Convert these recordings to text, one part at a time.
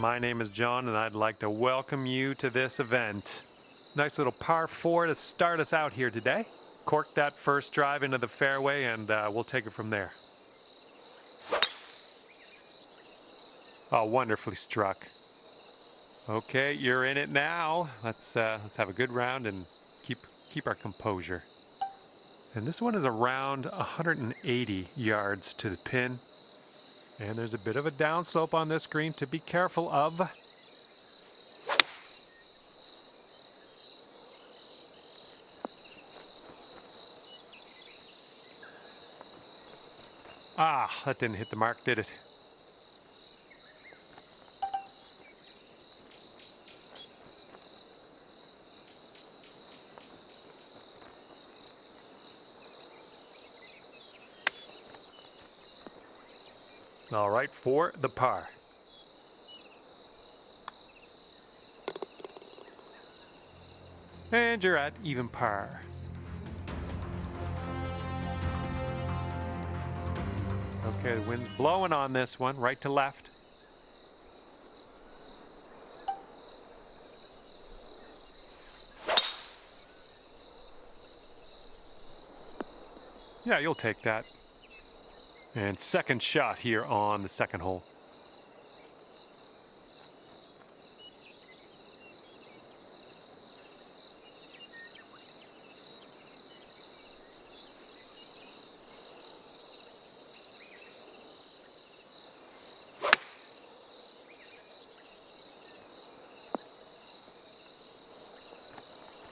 My name is John and I'd like to welcome you to this event. Nice little par 4 to start us out here today. Cork that first drive into the fairway and we'll take it from there. Oh, wonderfully struck. Okay, you're in it now. Let's have a good round and keep our composure. And this one is around 180 yards to the pin. And there's a bit of a downslope on this green to be careful of. Ah, that didn't hit the mark, did it? All right, for the par. And you're at even par. Okay, the wind's blowing on this one, right to left. Yeah, you'll take that. And second shot here on the second hole.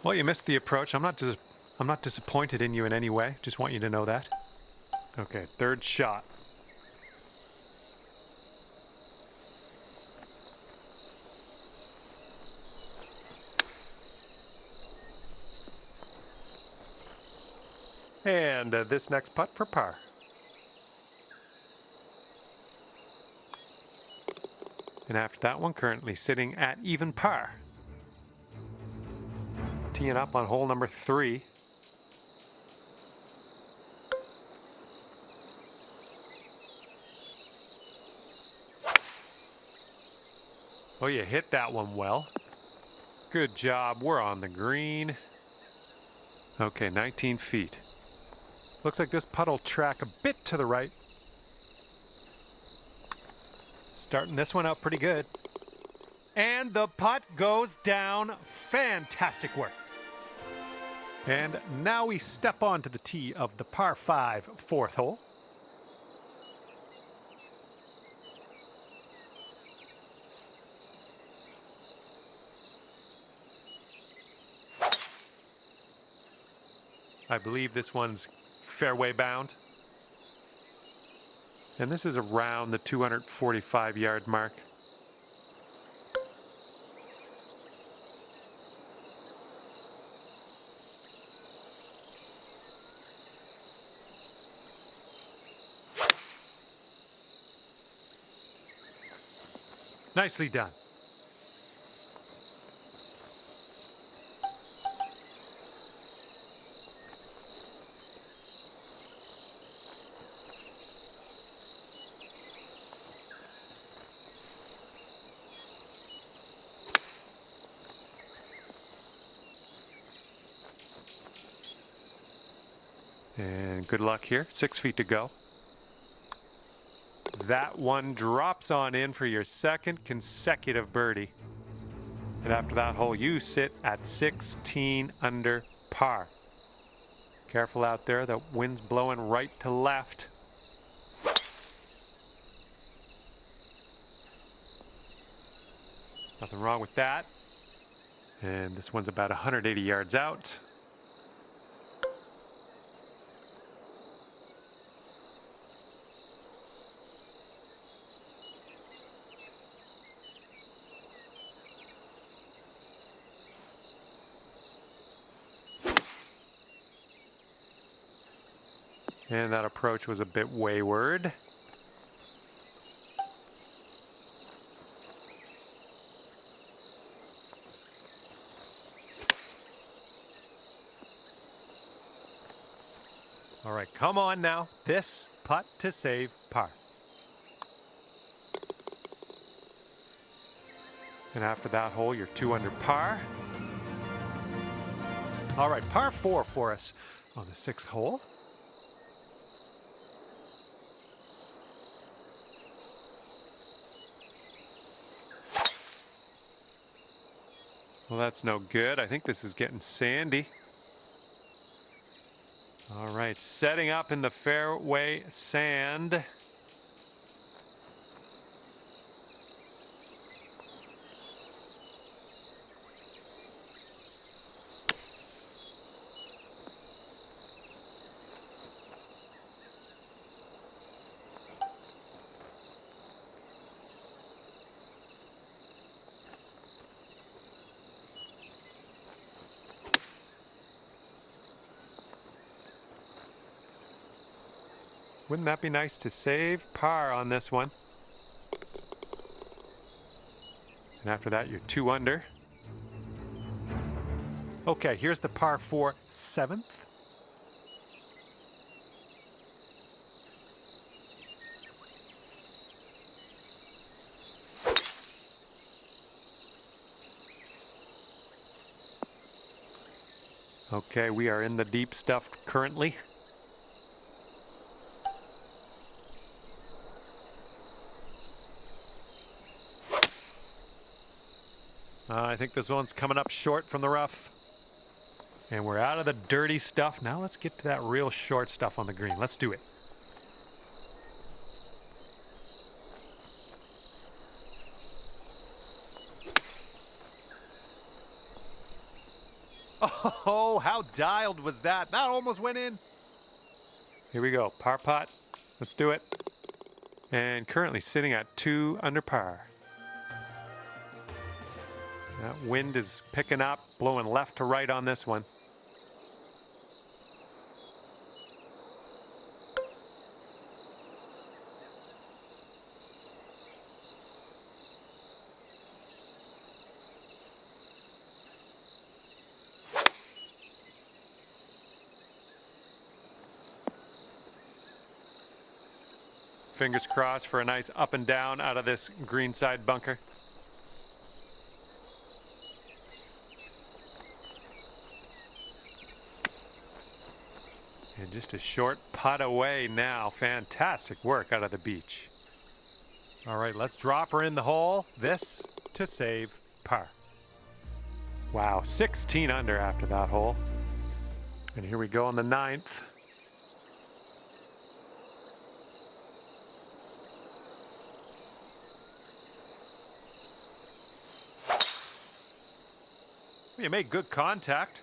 Well, you missed the approach. I'm not disappointed in you in any way. Just want you to know that. Okay, third shot. And this next putt for par. And after that one, currently sitting at even par. Teeing up on hole number 3. Oh, you hit that one well. Good job. We're on the green. Okay, 19 feet. Looks like this putt will track a bit to the right. Starting this one out pretty good. And the putt goes down. Fantastic work. And now we step onto the tee of the par 5 fourth hole. I believe this one's fairway bound. And this is around the 245-yard mark. Nicely done. And good luck here. 6 feet to go. That one drops on in for your second consecutive birdie. And after that hole, you sit at 16 under par. Careful out there, the wind's blowing right to left. Nothing wrong with that. And this one's about 180 yards out. And that approach was a bit wayward. All right, come on now. This putt to save par. And after that hole, you're 2 under par. All right, par 4 for us on the 6th hole. Well, that's no good. I think this is getting sandy. All right, setting up in the fairway sand. Wouldn't that be nice to save par on this one? And after that, you're 2 under. Okay, here's the par 4 7th. Okay, we are in the deep stuff currently. I think this one's coming up short from the rough. And we're out of the dirty stuff. Now let's get to that real short stuff on the green. Let's do it. Oh, how dialed was that? That almost went in. Here we go, par putt. Let's do it. And currently sitting at 2 under par. That wind is picking up, blowing left to right on this one. Fingers crossed for a nice up and down out of this greenside bunker. And just a short putt away now. Fantastic work out of the beach. All right, let's drop her in the hole. This to save par. Wow, 16 under after that hole. And here we go on the 9th. You made good contact.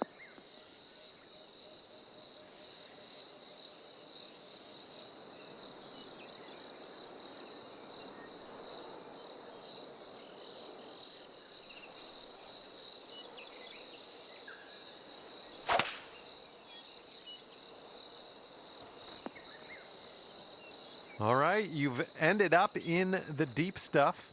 All right, you've ended up in the deep stuff.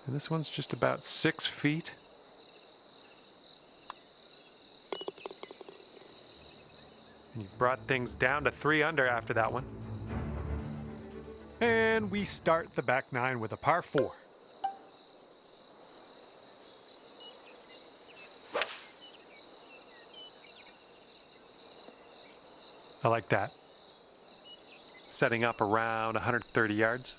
And this one's just about 6 feet. And you've brought things down to 3 under after that one. And we start the back 9 with a par 4. I like that. Setting up around 130 yards.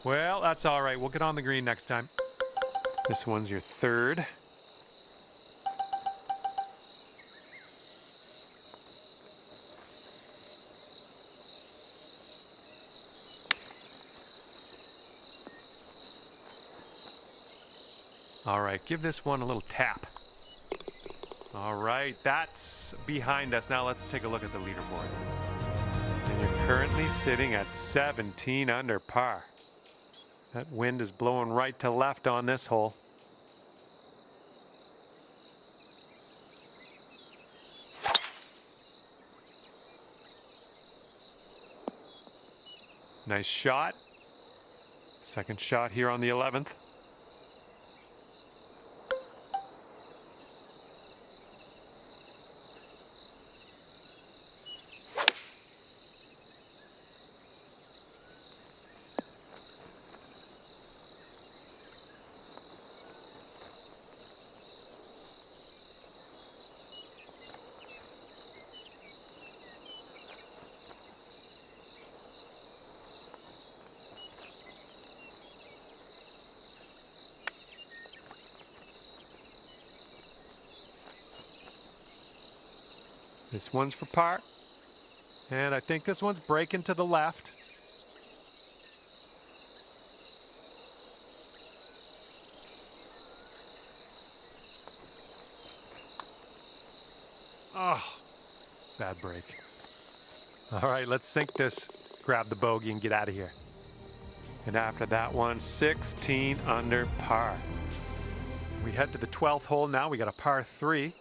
Well, that's all right. We'll get on the green next time. This one's your 3rd. All right, give this one a little tap. All right, that's behind us. Now let's take a look at the leaderboard. And you're currently sitting at 17 under par. That wind is blowing right to left on this hole. Nice shot. Second shot here on the 11th. This one's for par. And I think this one's breaking to the left. Oh, bad break. All right, let's sink this, grab the bogey, and get out of here. And after that one, 16 under par. We head to the 12th hole now. We got a par 3.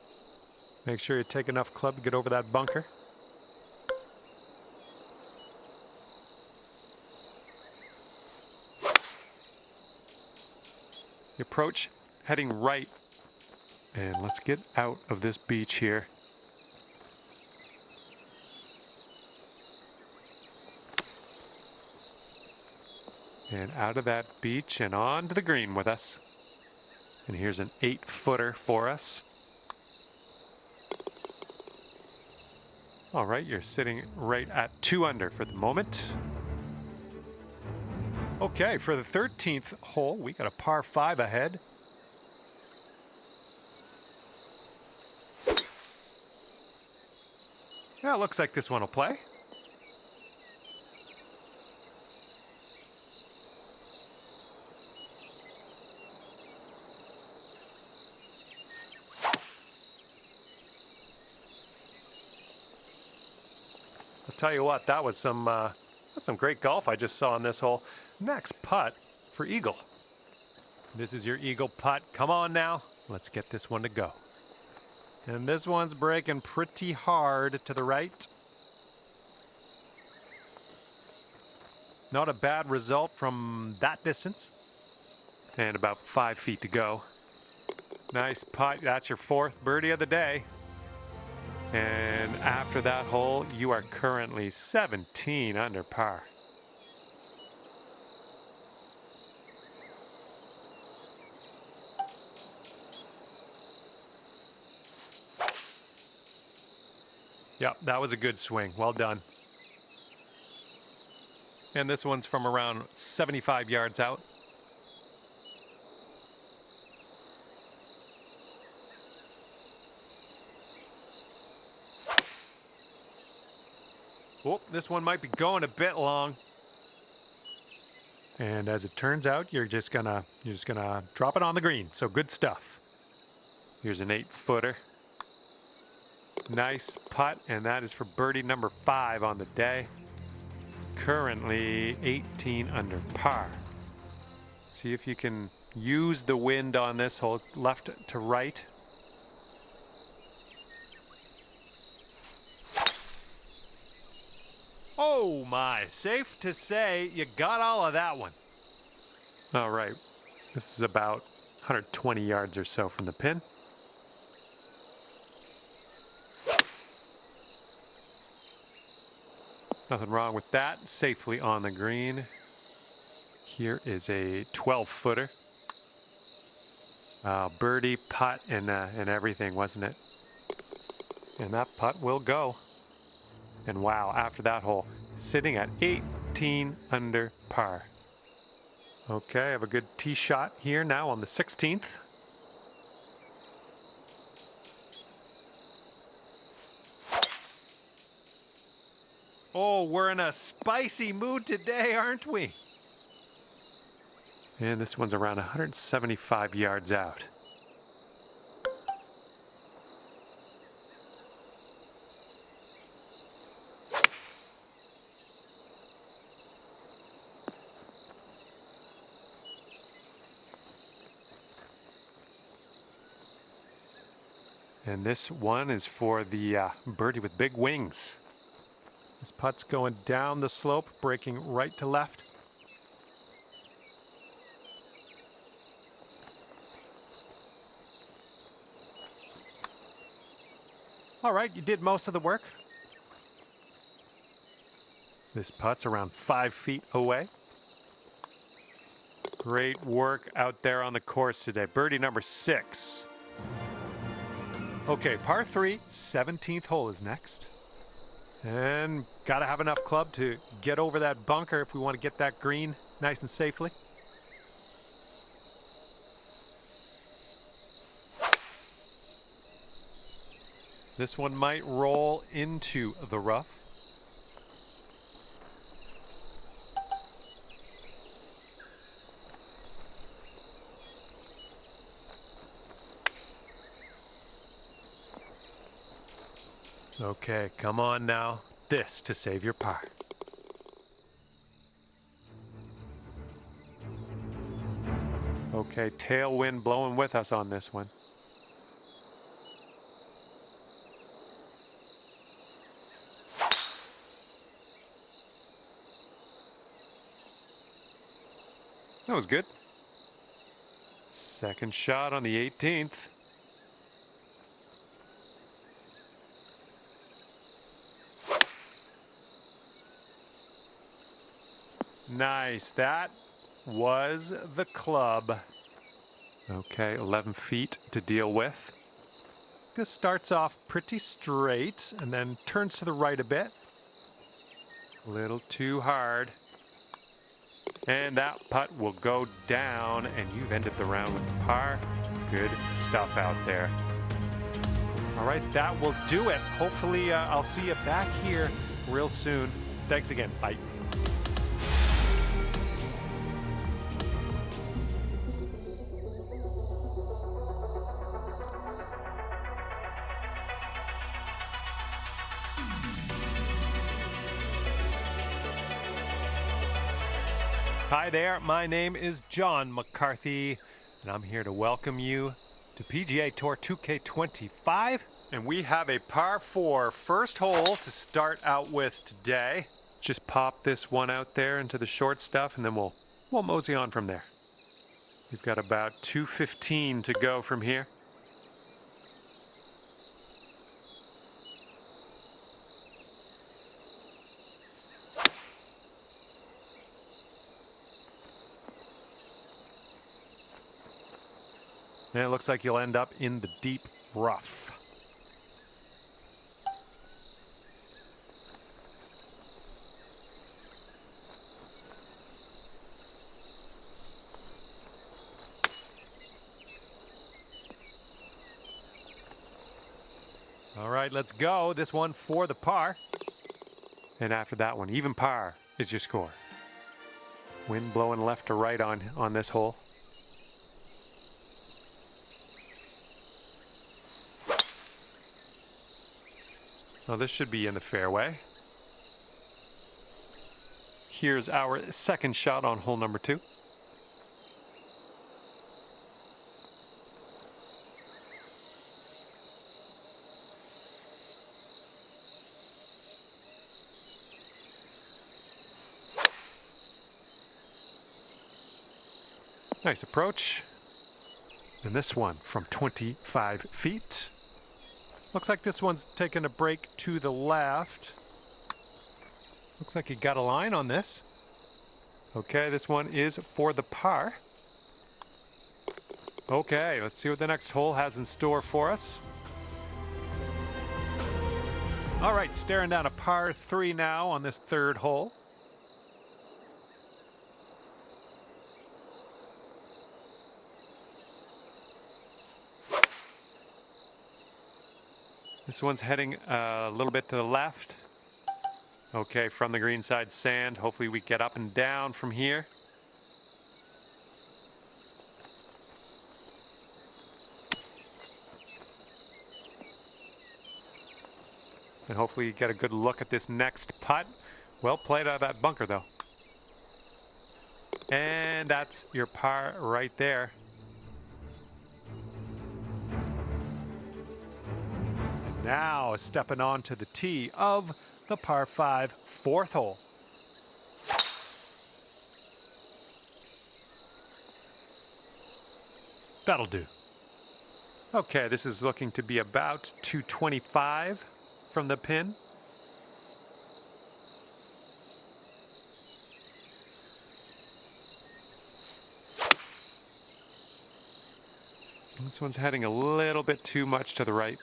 Make sure you take enough club to get over that bunker. The approach heading right. And let's get out of this beach here. And out of that beach and on to the green with us. And here's an 8-footer for us. All right, you're sitting right at 2 under for the moment. Okay, for the 13th hole, we got a par 5 ahead. Yeah, it looks like this one will play. I'll tell you what, that was some great golf I just saw on this hole. Next putt for eagle. This is your eagle putt. Come on now, let's get this one to go. And this one's breaking pretty hard to the right. Not a bad result from that distance. And about 5 feet to go. Nice putt. That's your 4th birdie of the day. And after that hole, you are currently 17 under par. Yep, that was a good swing. Well done. And this one's from around 75 yards out. Oh, this one might be going a bit long. And as it turns out, you're just gonna drop it on the green. So good stuff. Here's an 8-footer. Nice putt, and that is for birdie number 5 on the day. Currently 18 under par. See if you can use the wind on this hole. It's left to right. Oh my, safe to say you got all of that one. All right, this is about 120 yards or so from the pin. Nothing wrong with that. Safely on the green. Here is a 12-footer. Birdie, putt, and everything, wasn't it? And that putt will go. And wow, after that hole, sitting at 18 under par. Okay, I have a good tee shot here now on the 16th. Oh, we're in a spicy mood today, aren't we? And this one's around 175 yards out. And this one is for the birdie with big wings. This putt's going down the slope, breaking right to left. All right, you did most of the work. This putt's around 5 feet away. Great work out there on the course today. Birdie number 6. Okay, par 3, 17th hole is next. And got to have enough club to get over that bunker if we want to get that green nice and safely. This one might roll into the rough. Okay, come on now. This to save your par. Okay, tailwind blowing with us on this one. That was good. Second shot on the 18th. Nice. That was the club. Okay, 11 feet to deal with. This starts off pretty straight and then turns to the right a bit. A little too hard. And that putt will go down, and you've ended the round with the par. Good stuff out there. All right, that will do it. Hopefully, I'll see you back here real soon. Thanks again. Bye. Hi there, my name is John McCarthy, and I'm here to welcome you to PGA Tour 2K25. And we have a par 4 first hole to start out with today. Just pop this one out there into the short stuff, and then we'll mosey on from there. We've got about 2:15 to go from here. And it looks like you'll end up in the deep rough. All right, let's go. This one for the par. And after that one, even par is your score. Wind blowing left to right on this hole. Well, this should be in the fairway. Here's our second shot on hole number 2. Nice approach. And this one from 25 feet. Looks like this one's taking a break to the left. Looks like you got a line on this. Okay, this one is for the par. Okay, let's see what the next hole has in store for us. All right, staring down a par 3 now on this third hole. This one's heading a little bit to the left. Okay, from the green side sand. Hopefully we get up and down from here. And hopefully you get a good look at this next putt. Well played out of that bunker though. And that's your par right there. Now stepping onto the tee of the par 5 fourth hole. That'll do. Okay, this is looking to be about 225 from the pin. This one's heading a little bit too much to the right.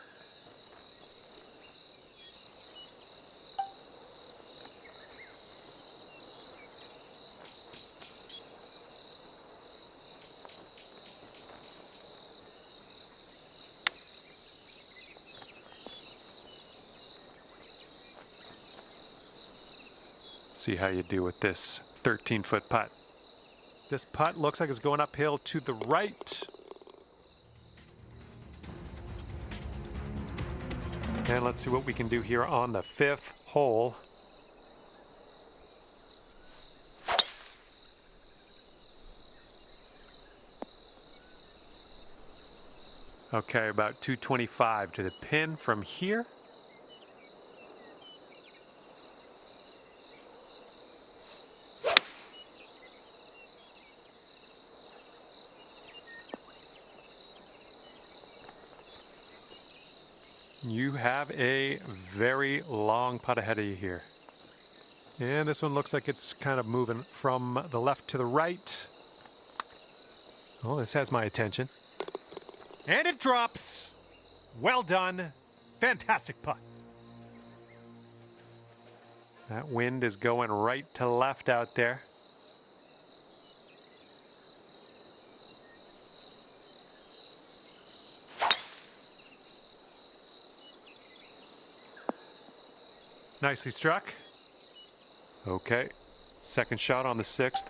See how you do with this 13-foot putt. This putt looks like it's going uphill to the right. And let's see what we can do here on the 5th hole. Okay, about 225 to the pin from here. You have a very long putt ahead of you here. And this one looks like it's kind of moving from the left to the right. Oh, this has my attention. And it drops. Well done. Fantastic putt. That wind is going right to left out there. Nicely struck. Okay, second shot on the 6th.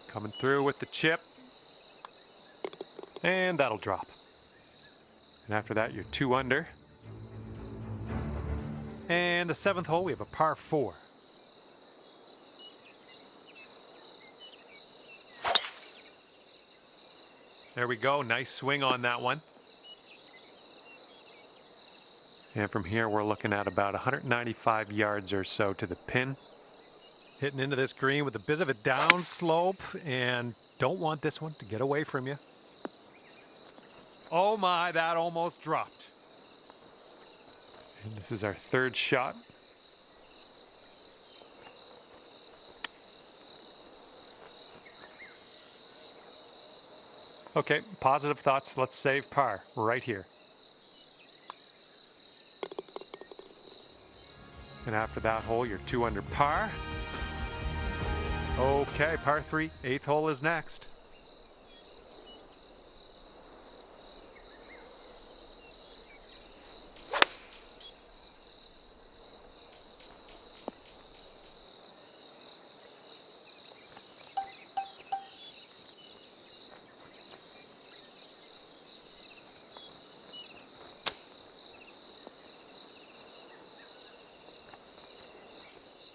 Coming through with the chip. And that'll drop. And after that, you're 2 under. And the 7th hole, we have a par 4. There we go. Nice swing on that one. And from here, we're looking at about 195 yards or so to the pin. Hitting into this green with a bit of a down slope, and don't want this one to get away from you. Oh my, that almost dropped. And this is our 3rd shot. Okay, positive thoughts. Let's save par right here. And after that hole, you're 2 under par. Okay, par 3, 8th hole is next.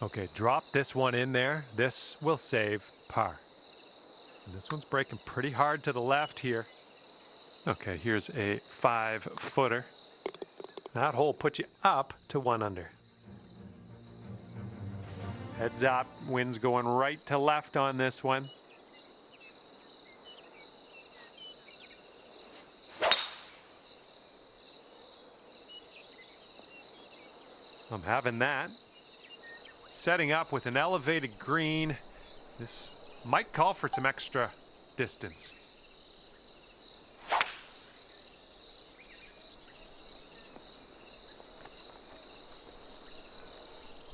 Okay, drop this one in there. This will save par. And this one's breaking pretty hard to the left here. Okay, here's a 5-footer. That hole puts you up to 1 under. Heads up, wind's going right to left on this one. I'm having that. Setting up with an elevated green. This might call for some extra distance.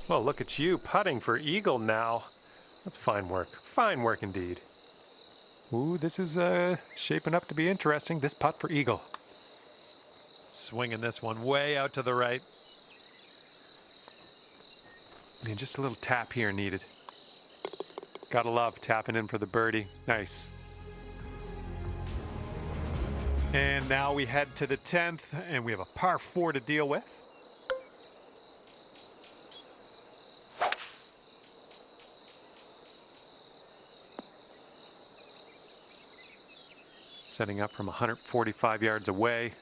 Well, look at you putting for eagle now. That's fine work. Fine work indeed. Ooh, this is shaping up to be interesting. This putt for eagle. Swinging this one way out to the right. And just a little tap here needed. Gotta love tapping in for the birdie. Nice. And now we head to the 10th, and we have a par 4 to deal with. Setting up from 145 yards away.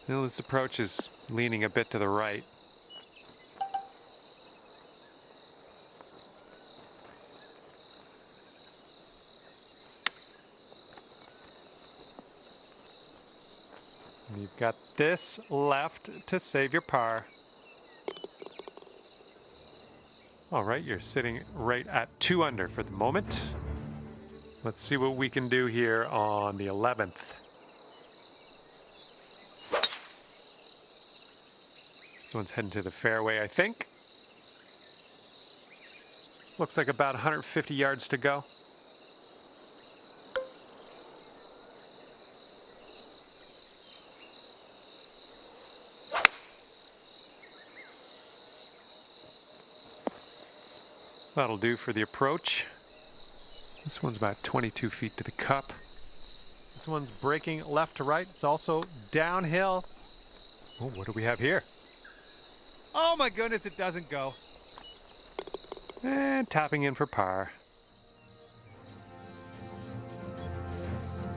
Well, this approach is leaning a bit to the right. And you've got this left to save your par. All right, you're sitting right at 2 under for the moment. Let's see what we can do here on the 11th. This one's heading to the fairway, I think. Looks like about 150 yards to go. That'll do for the approach. This one's about 22 feet to the cup. This one's breaking left to right. It's also downhill. Oh, what do we have here? Oh my goodness, it doesn't go. And tapping in for par.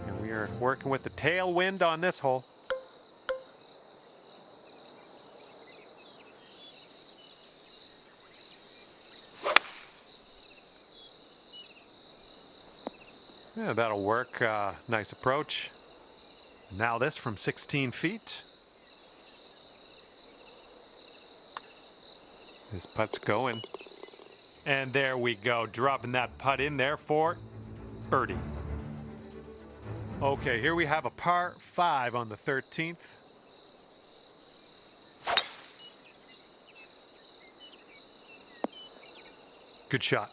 And we are working with the tailwind on this hole. Yeah, that'll work. Nice approach. Now this from 16 feet. This putt's going. And there we go, dropping that putt in there for birdie. Okay, here we have a par 5 on the 13th. Good shot.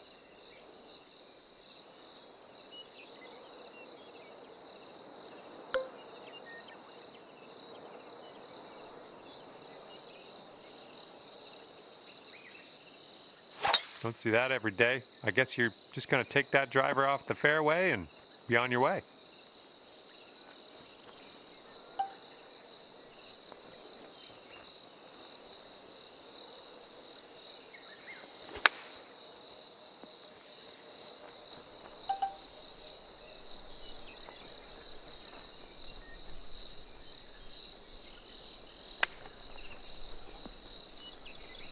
Don't see that every day. I guess you're just going to take that driver off the fairway and be on your way.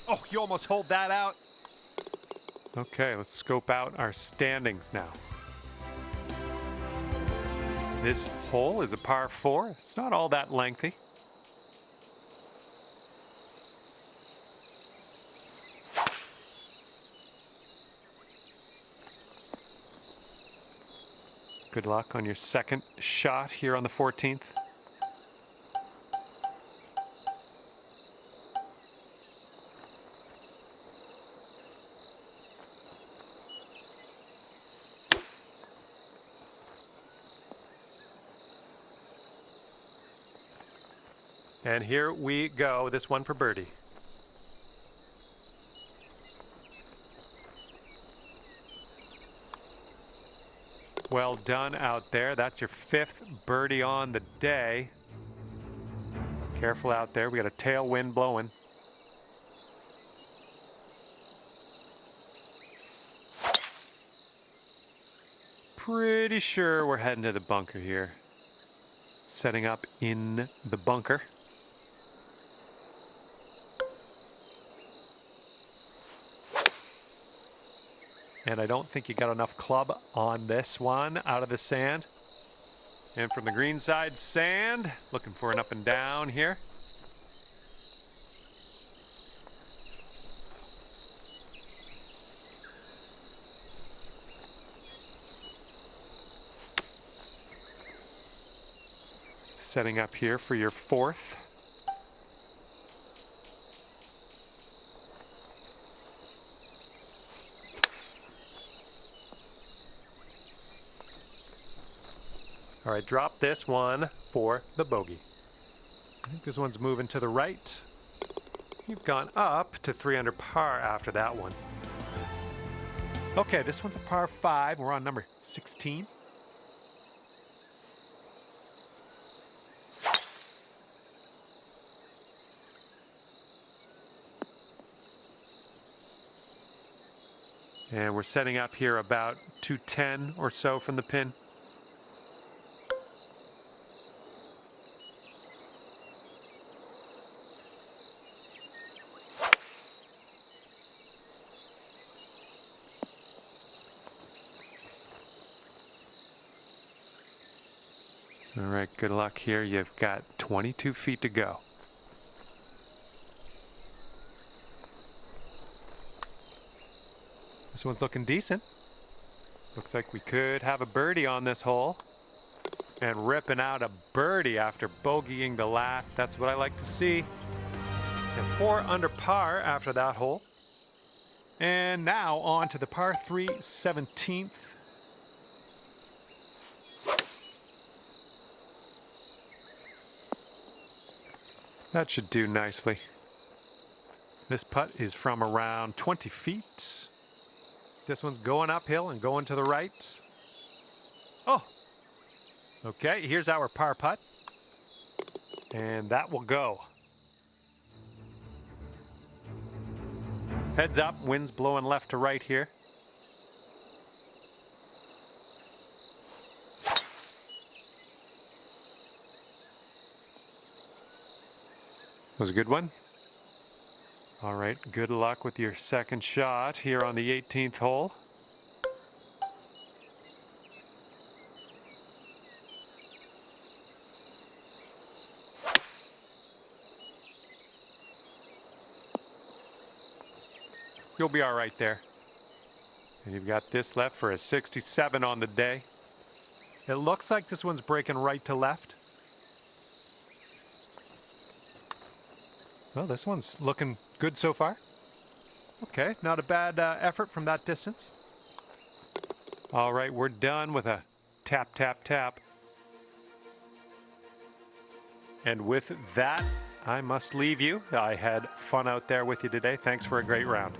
Oh, you almost hold that out. Okay, let's scope out our standings now. This hole is a par 4. It's not all that lengthy. Good luck on your second shot here on the 14th. And here we go, this one for birdie. Well done out there. That's your 5th birdie on the day. Careful out there, we got a tailwind blowing. Pretty sure we're heading to the bunker here. Setting up in the bunker. And I don't think you got enough club on this one out of the sand. And from the green side, sand. Looking for an up and down here. Setting up here for your 4th. All right, drop this one for the bogey. I think this one's moving to the right. You've gone up to 3 under par after that one. Okay, this one's a par 5. We're on number 16. And we're setting up here about 210 or so from the pin. All right, good luck here. You've got 22 feet to go. This one's looking decent. Looks like we could have a birdie on this hole. And ripping out a birdie after bogeying the last. That's what I like to see. And 4 under par after that hole. And now on to the par 3 17th. That should do nicely. This putt is from around 20 feet. This one's going uphill and going to the right. Oh! Okay, here's our par putt. And that will go. Heads up, wind's blowing left to right here. Was a good one. All right, good luck with your second shot here on the 18th hole. You'll be all right there. And you've got this left for a 67 on the day. It looks like this one's breaking right to left. Well, this one's looking good so far. Okay, not a bad effort from that distance. All right, we're done with a tap, tap, tap. And with that, I must leave you. I had fun out there with you today. Thanks for a great round.